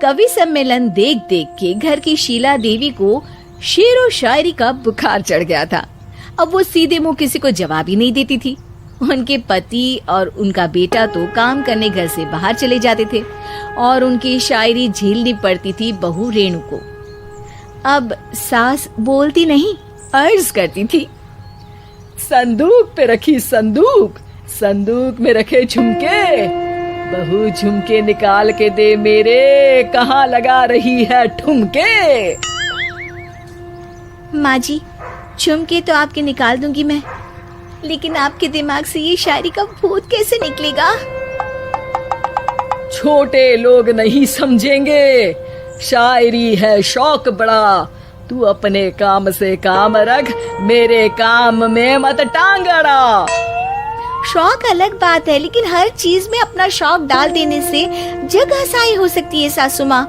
कवि सम्मेलन देख देख के घर की शीला देवी को शेरो शायरी का बुखार चढ़ गया था। अब वो सीधे मुंह किसी को जवाब ही नहीं देती थी। उनके पति और उनका बेटा तो काम करने घर से बाहर चले जाते थे और उनकी शायरी झेलनी पड़ती थी बहू रेणु को। अब सास बोलती नहीं, अर्ज करती थी, संदूक पे रखी संदूक, संदूक में रखे झुमके, बहू झुमके निकाल के दे मेरे, कहाँ लगा रही है ठुमके। माँ जी, झुमके तो आपके निकाल दूंगी मैं, लेकिन आपके दिमाग से ये शायरी का भूत कैसे निकलेगा? छोटे लोग नहीं समझेंगे, शायरी है शौक बड़ा, तू अपने काम से काम रख, मेरे काम में मत टांग अड़ा। शौक अलग बात है, लेकिन हर चीज में अपना शौक डाल देने से जग हसाई हो सकती है सासू माँ।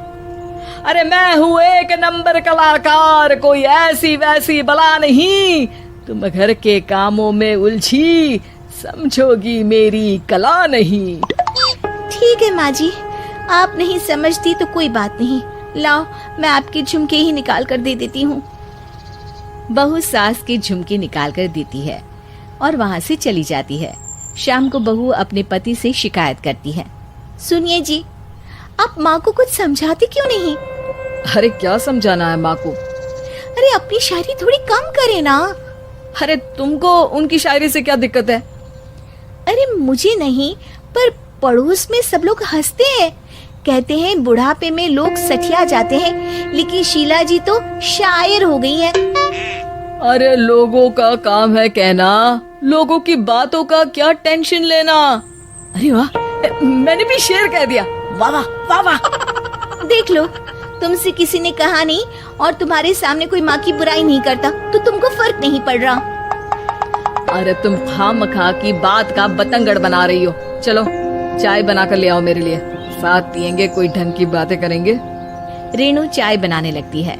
अरे मैं हूँ एक नंबर कलाकार, कोई ऐसी वैसी बला नहीं, तुम घर के कामों में उलझी, समझोगी मेरी कला नहीं। ठीक है माँ जी, आप नहीं समझती तो कोई बात नहीं, लाओ मैं आपके झुमके ही निकाल कर दे देती हूँ। बहू सास के झुमके निकाल कर देती है और वहाँ से चली जाती है। शाम को बहू अपने पति से शिकायत करती है, सुनिए जी, आप माँ को कुछ समझाते क्यों नहीं? अरे क्या समझाना है माँ को? अरे अपनी शायरी थोड़ी कम करे ना। अरे तुमको उनकी शायरी से क्या दिक्कत है? अरे मुझे नहीं, पर पड़ोस में सब लोग हंसते हैं, कहते हैं बुढ़ापे में लोग सठिया जाते हैं, लेकिन शीला जी तो शायर हो गई हैं। अरे लोगों का काम है कहना, लोगों की बातों का क्या टेंशन लेना। अरे वाह, मैंने भी शेर कह दिया, वाह वाह वाह वाह। देख लो, तुमसे किसी ने कहा नहीं और तुम्हारे सामने कोई माँ की बुराई नहीं करता तो तुमको फर्क नहीं पड़ रहा। अरे तुम खामखा की बात का बतंगड़ बना रही हो। चलो चाय बना कर ले आओ मेरे लिए, साथ पियेंगे, कोई ढंग की बातें करेंगे। रेणु चाय बनाने लगती है।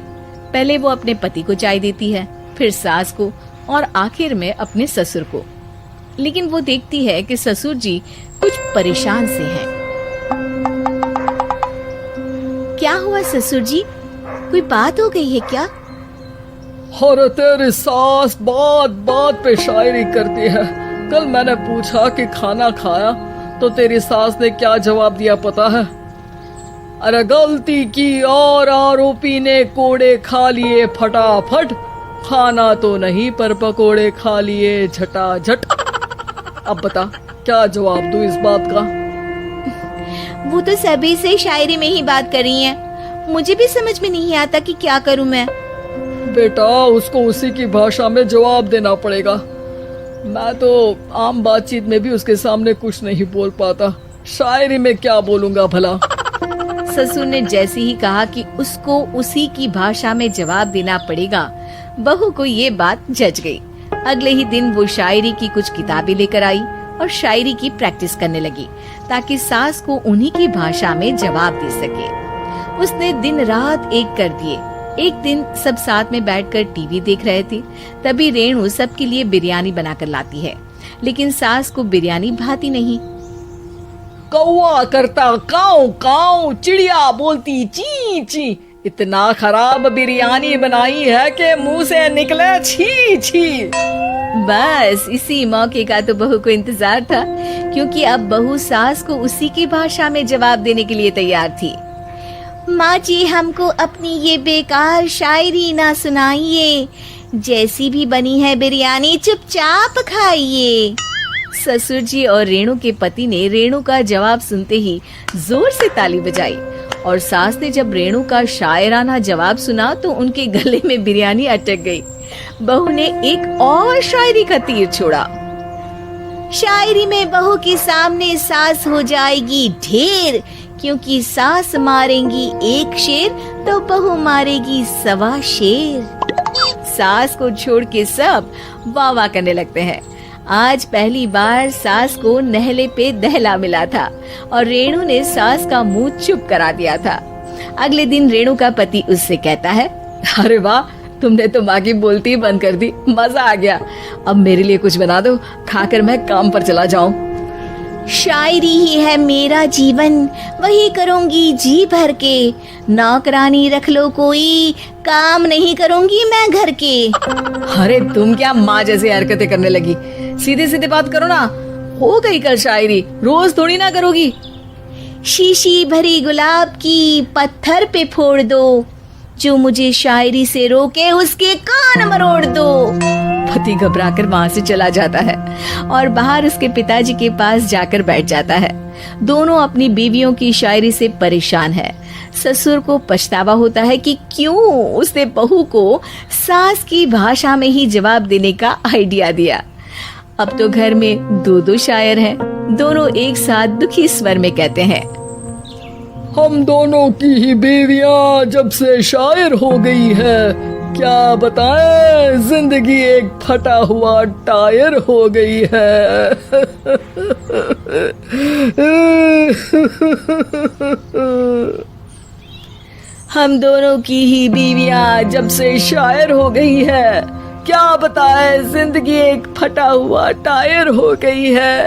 पहले वो अपने पति को चाय देती है, फिर सास को और आखिर में अपने ससुर को। लेकिन वो देखती है कि ससुर जी कुछ परेशान से हैं। क्या हुआ ससुर जी, कोई बात हो गई है क्या? अरे तेरी सास बात बात पे शायरी करती है। कल मैंने पूछा कि खाना खाया तो तेरी सास ने क्या जवाब दिया पता है? अरे गलती की और आरोपी ने कोड़े खा लिए फटाफट, खाना तो नहीं पर पकोड़े खा लिए झटाझट। अब बता क्या जवाब दूं इस बात का? वो तो सभी से शायरी में ही बात कर रही हैं। मुझे भी समझ में नहीं आता कि क्या करूं मैं। बेटा उसको उसी की भाषा में जवाब देना पड़ेगा। मैं तो आम बातचीत में भी उसके सामने कुछ नहीं बोल पाता, शायरी में क्या बोलूंगा भला। ससुर ने जैसे ही कहा कि उसको उसी की भाषा में जवाब देना पड़ेगा, बहू को ये बात जच गई। अगले ही दिन वो शायरी की कुछ किताबें लेकर आई और शायरी की प्रैक्टिस करने लगी ताकि सास को उन्हीं की भाषा में जवाब दे सके। उसने दिन रात एक कर दिए। एक दिन सब साथ में बैठकर टीवी देख रहे थे, तभी रेणु सबके लिए बिरयानी बनाकर लाती है, लेकिन सास को बिरयानी भाती नहीं। कौवा करता काऊ काऊ, चिड़िया बोलती ची ची, इतना खराब बिरयानी बनाई है कि मुंह से निकले छी छी। बस इसी मौके का तो बहू को इंतजार था, क्योंकि अब बहू सास को उसी की भाषा में जवाब देने के लिए तैयार थी। माँ जी, हमको अपनी ये बेकार शायरी ना सुनाइए, जैसी भी बनी है बिरयानी चुपचाप खाइए। ससुर जी और रेणु के पति ने रेणु का जवाब सुनते ही जोर से ताली बजाई और सास ने जब रेणु का शायराना जवाब सुना तो उनके गले में बिरयानी अटक गई। बहू ने एक और शायरी का तीर छोड़ा। शायरी में बहू के सामने सास हो जाएगी ढेर, क्योंकि सास मारेंगी एक शेर तो बहू मारेगी 1.25 शेर। सास को छोड़ के सब वाह वाह करने लगते हैं। आज पहली बार सास को नहले पे दहला मिला था और रेणु ने सास का मुंह चुप करा दिया था। अगले दिन रेणु का पति उससे कहता है, अरे वाह, तुमने तो माँ की बोलती बंद कर दी, मजा आ गया। अब मेरे लिए कुछ बना दो, खाकर मैं काम पर चला जाऊं। शायरी ही है मेरा जीवन, वही करूंगी जी भर के। नौकरानी रख लो कोई, काम नहीं करूंगी मैं घर के। अरे तुम क्या माँ जैसी हरकतें करने लगी, सीधे सीधे बात करो ना। हो गई कल शायरी, रोज थोड़ी ना करोगी। शीशी भरी गुलाब की पत्थर पे फोड़ दो, जो मुझे शायरी से रोके उसके कान मरोड़ दो। पति घबराकर वहां से चला जाता है और बाहर उसके पिताजी के पास जाकर बैठ जाता है। दोनों अपनी बीवियों की शायरी से परेशान है। ससुर को पछतावा होता है कि क्यों उसने बहू को सास की भाषा में ही जवाब देने का आइडिया दिया। अब तो घर में दो दो शायर हैं। दोनों एक साथ दुखी स्वर में कहते हैं, हम दोनों की ही बीवियां जब से शायर हो गई है, क्या बताएं, जिंदगी एक फटा हुआ टायर हो गई है। हम दोनों की ही बीवियां जब से शायर हो गई है, क्या बताए जिंदगी एक फटा हुआ टायर हो गई है।